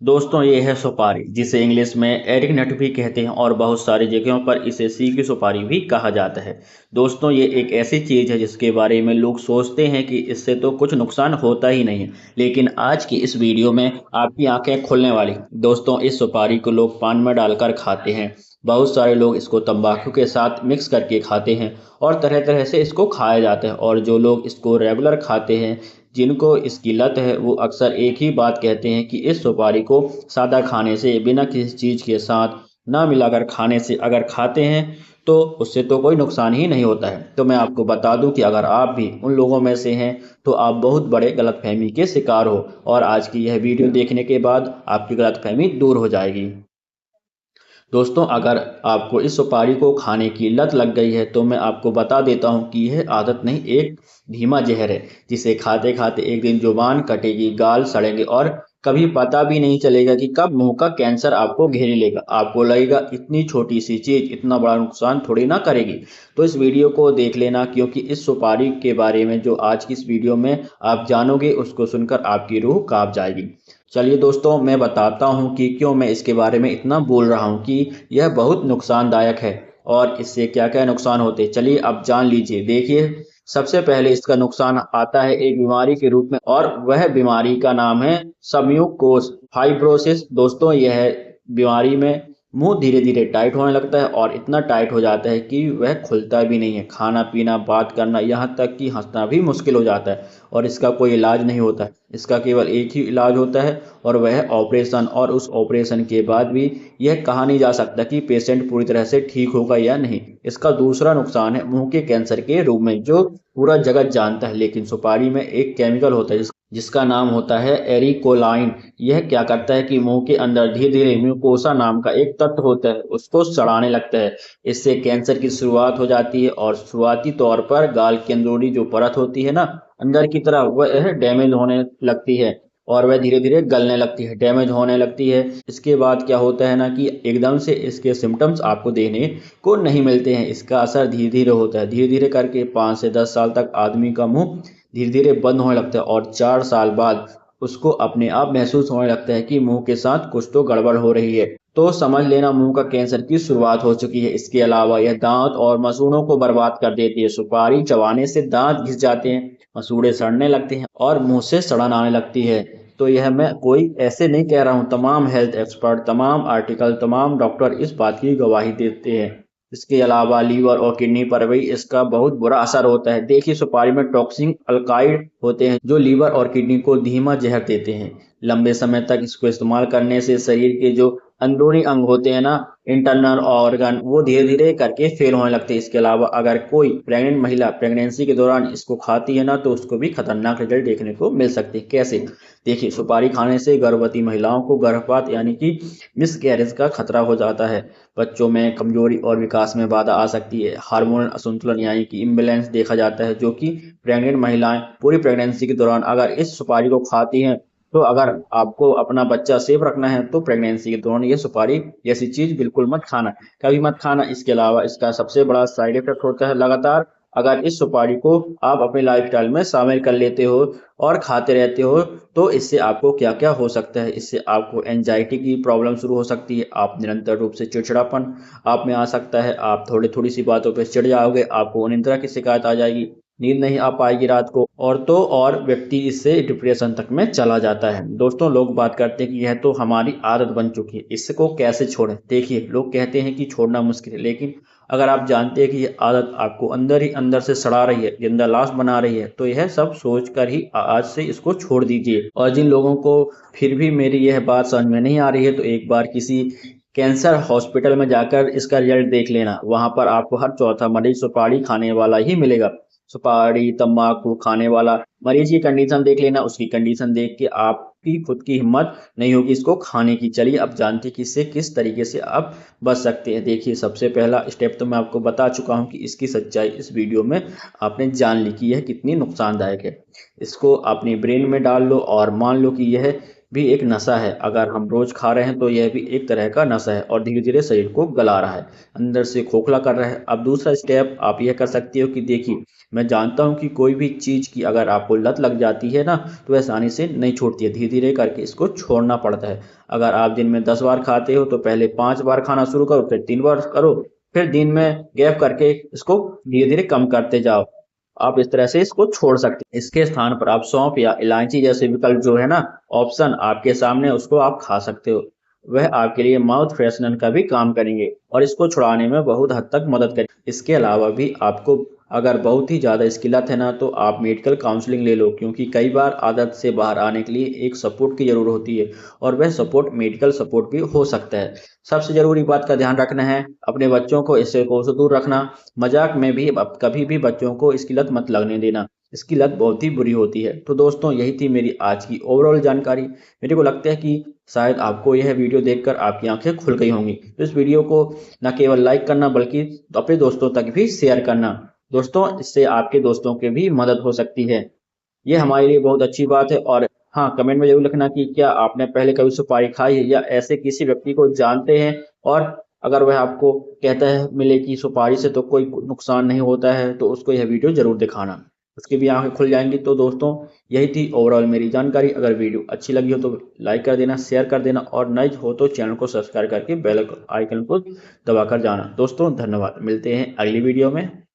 दोस्तों ये है सुपारी जिसे इंग्लिश में एरिक नट भी कहते हैं और बहुत सारी जगहों पर इसे सी की सुपारी भी कहा जाता है। दोस्तों ये एक ऐसी चीज़ है जिसके बारे में लोग सोचते हैं कि इससे तो कुछ नुकसान होता ही नहीं है, लेकिन आज की इस वीडियो में आपकी आंखें खुलने वाली। दोस्तों इस सुपारी को लोग पान में डालकर खाते हैं। बहुत सारे लोग इसको तंबाकू के साथ मिक्स करके खाते हैं और तरह तरह से इसको खाया जाता है। और जो लोग इसको रेगुलर खाते हैं, जिनको इसकी लत है, वो अक्सर एक ही बात कहते हैं कि इस सुपारी को सादा खाने से, बिना किसी चीज़ के साथ ना मिलाकर खाने से अगर खाते हैं तो उससे तो कोई नुकसान ही नहीं होता है। तो मैं आपको बता दूं कि अगर आप भी उन लोगों में से हैं तो आप बहुत बड़े गलतफहमी के शिकार हो, और आज की यह वीडियो देखने के बाद आपकी गलतफहमी दूर हो जाएगी। दोस्तों अगर आपको इस सुपारी को खाने की लत लग गई है तो मैं आपको बता देता हूँ कि यह आदत नहीं, एक धीमा जहर है जिसे खाते खाते एक दिन जुबान कटेगी, गाल सड़ेंगे और कभी पता भी नहीं चलेगा कि कब मुंह का कैंसर आपको घेर लेगा। आपको लगेगा इतनी छोटी सी चीज इतना बड़ा नुकसान थोड़ी ना करेगी। तो इस वीडियो को देख लेना, क्योंकि इस सुपारी के बारे में जो आज की इस वीडियो में आप जानोगे उसको सुनकर आपकी रूह कांप जाएगी। चलिए दोस्तों मैं बताता हूँ कि क्यों मैं इसके बारे में इतना बोल रहा हूँ कि यह बहुत नुकसानदायक है और इससे क्या क्या नुकसान होते हैं। चलिए अब जान लीजिए। देखिए, सबसे पहले इसका नुकसान आता है एक बीमारी के रूप में, और वह बीमारी का नाम है संयुक्त कोष फाइब्रोसिस। दोस्तों यह बीमारी में मुंह धीरे धीरे टाइट होने लगता है और इतना टाइट हो जाता है कि वह खुलता भी नहीं है। खाना पीना, बात करना, यहाँ तक कि हंसना भी मुश्किल हो जाता है। और इसका कोई इलाज नहीं होता है, इसका केवल एक ही इलाज होता है और वह है ऑपरेशन। और उस ऑपरेशन के बाद भी यह कहा नहीं जा सकता कि पेशेंट पूरी तरह से ठीक होगा या नहीं। इसका दूसरा नुकसान है मुंह के कैंसर के रूप में, जो पूरा जगत जानता है। लेकिन सुपारी में एक केमिकल होता है जिसका नाम होता है एरिकोलाइन। यह क्या करता है कि मुंह के अंदर धीरे धीरे म्यूकोसा नाम का एक तत्व होता है, उसको सड़ाने लगता है। इससे कैंसर की शुरुआत हो जाती है और शुरुआती तौर पर गाल की अंदरूनी जो परत होती है ना, अंदर की तरफ, वह डैमेज होने लगती है और वह धीरे धीरे गलने लगती है, डैमेज होने लगती है। इसके बाद क्या होता है ना कि एकदम से इसके सिम्टम्स आपको देखने को नहीं मिलते हैं। इसका असर धीरे धीरे होता है, धीरे धीरे करके 5 से 10 साल तक आदमी का मुंह धीरे धीरे बंद होने लगता है और 4 साल बाद उसको अपने आप महसूस होने लगता है कि मुंह के साथ कुछ तो गड़बड़ हो रही है। तो समझ लेना मुंह का कैंसर की शुरुआत हो चुकी है। इसके अलावा यह दांत और मसूड़ों को बर्बाद कर देती है। सुपारी चबाने से दांत घिस जाते हैं, मसूड़े सड़ने लगते हैं और मुंह से सड़न आने लगती है। तो यह मैं कोई ऐसे नहीं कह रहा हूँ, तमाम हेल्थ एक्सपर्ट, तमाम आर्टिकल, तमाम डॉक्टर इस बात की गवाही देते हैं। इसके अलावा लीवर और किडनी पर भी इसका बहुत बुरा असर होता है। देखिए, सुपारी में टॉक्सिक अल्काइड होते हैं जो लीवर और किडनी को धीमा जहर देते हैं। लंबे समय तक इसको इस्तेमाल करने से शरीर के जो अंदरूनी अंग होते हैं ना, इंटरनल ऑर्गन, वो धीरे धीरे करके फेल होने लगते हैं। इसके अलावा अगर कोई प्रेग्नेंट महिला प्रेगनेंसी के दौरान इसको खाती है ना, तो उसको भी खतरनाक रिजल्ट देखने को मिल सकते हैं। कैसे? देखिए, सुपारी खाने से गर्भवती महिलाओं को गर्भपात यानी कि मिसकैरेज का खतरा हो जाता है। बच्चों में कमजोरी और विकास में बाधा आ सकती है। हार्मोनल असंतुलन यानी कि इम्बैलेंस देखा जाता है, जो कि प्रेग्नेंट महिलाएं पूरी प्रेगनेंसी के दौरान अगर इस सुपारी को खाती हैं, तो अगर आपको अपना बच्चा सेफ रखना है तो प्रेगनेंसी के दौरान ये सुपारी जैसी चीज बिल्कुल मत खाना, कभी मत खाना। इसके अलावा इसका सबसे बड़ा साइड इफेक्ट होता है लगातार अगर इस सुपारी को आप अपने लाइफस्टाइल में शामिल कर लेते हो और खाते रहते हो, तो इससे आपको क्या क्या हो सकता है। इससे आपको एंजाइटी की प्रॉब्लम शुरू हो सकती है, आप निरंतर रूप से चिड़चिड़ापन आप में आ सकता है, आप थोड़ी थोड़ी सी बातों पे चिढ़ जाओगे, आपको अनिद्रा की शिकायत आ जाएगी, नींद नहीं आ पाएगी रात को, और तो और व्यक्ति इससे डिप्रेशन तक में चला जाता है। दोस्तों लोग बात करते हैं कि यह तो हमारी आदत बन चुकी है, इसको कैसे छोड़ें। देखिए, लोग कहते हैं कि छोड़ना मुश्किल है, लेकिन अगर आप जानते हैं कि यह आदत आपको अंदर ही अंदर से सड़ा रही है, जिंदा लाश बना रही है, तो यह सब सोच कर ही आज से इसको छोड़ दीजिए। और जिन लोगों को फिर भी मेरी यह बात समझ में नहीं आ रही है, तो एक बार किसी कैंसर हॉस्पिटल में जाकर इसका रिजल्ट देख लेना। वहां पर आपको हर चौथा मरीज सुपारी खाने वाला ही मिलेगा। सुपारी तंबाकू खाने वाला मरीज की कंडीशन देख लेना, उसकी कंडीशन देख के आपकी खुद की हिम्मत नहीं होगी इसको खाने की। चलिए अब जानते हैं कि इससे किस तरीके से आप बच सकते हैं। देखिए, सबसे पहला स्टेप तो मैं आपको बता चुका हूं कि इसकी सच्चाई इस वीडियो में आपने जान ली कि यह कितनी नुकसानदायक है। इसको अपनी ब्रेन में डाल लो और मान लो कि यह भी एक नशा है। अगर हम रोज खा रहे हैं तो यह भी एक तरह का नशा है और धीरे धीरे शरीर को गला रहा है, अंदर से खोखला कर रहा है। अब दूसरा स्टेप आप यह कर सकते हो कि देखिए, मैं जानता हूँ कि कोई भी चीज़ की अगर आपको लत लग जाती है ना, तो आसानी से नहीं छूटती है, धीरे धीरे करके इसको छोड़ना पड़ता है। अगर आप दिन में 10 बार खाते हो तो पहले 5 बार खाना शुरू करो, फिर 3 बार करो, फिर दिन में गैप करके इसको धीरे धीरे कम करते जाओ। आप इस तरह से इसको छोड़ सकते हैं। इसके स्थान पर आप सौंफ या इलायची जैसे विकल्प जो है ना, ऑप्शन आपके सामने, उसको आप खा सकते हो। वह आपके लिए माउथ फ्रेशनर का भी काम करेंगे और इसको छुड़ाने में बहुत हद तक मदद करेंगे। इसके अलावा भी आपको अगर बहुत ही ज़्यादा इसकी लत है ना, तो आप मेडिकल काउंसलिंग ले लो, क्योंकि कई बार आदत से बाहर आने के लिए एक सपोर्ट की ज़रूरत होती है और वह सपोर्ट मेडिकल सपोर्ट भी हो सकता है। सबसे ज़रूरी बात का ध्यान रखना है, अपने बच्चों को इससे दूर रखना। मजाक में भी कभी भी बच्चों को इसकी लत मत लगने देना, इसकी लत बहुत ही बुरी होती है। तो दोस्तों, यही थी मेरी आज की ओवरऑल जानकारी। मेरे को लगता है कि शायद आपको यह वीडियो देखकर आपकी आंखें खुल गई होंगी। तो इस वीडियो को न केवल लाइक करना बल्कि अपने दोस्तों तक भी शेयर करना। दोस्तों, इससे आपके दोस्तों की भी मदद हो सकती है, ये हमारे लिए बहुत अच्छी बात है। और हाँ, कमेंट में जरूर लिखना कि क्या आपने पहले कभी सुपारी खाई है या ऐसे किसी व्यक्ति को जानते हैं, और अगर वह आपको कहता है मिले कि सुपारी से तो कोई नुकसान नहीं होता है, तो उसको यह वीडियो जरूर दिखाना, उसकी भी आंखें खुल जाएंगी। तो दोस्तों, यही थी ओवरऑल मेरी जानकारी। अगर वीडियो अच्छी लगी हो तो लाइक कर देना, शेयर कर देना, और नए हो तो चैनल को सब्सक्राइब करके बेल आइकन को दबाकर जाना। दोस्तों धन्यवाद, मिलते हैं अगली वीडियो में।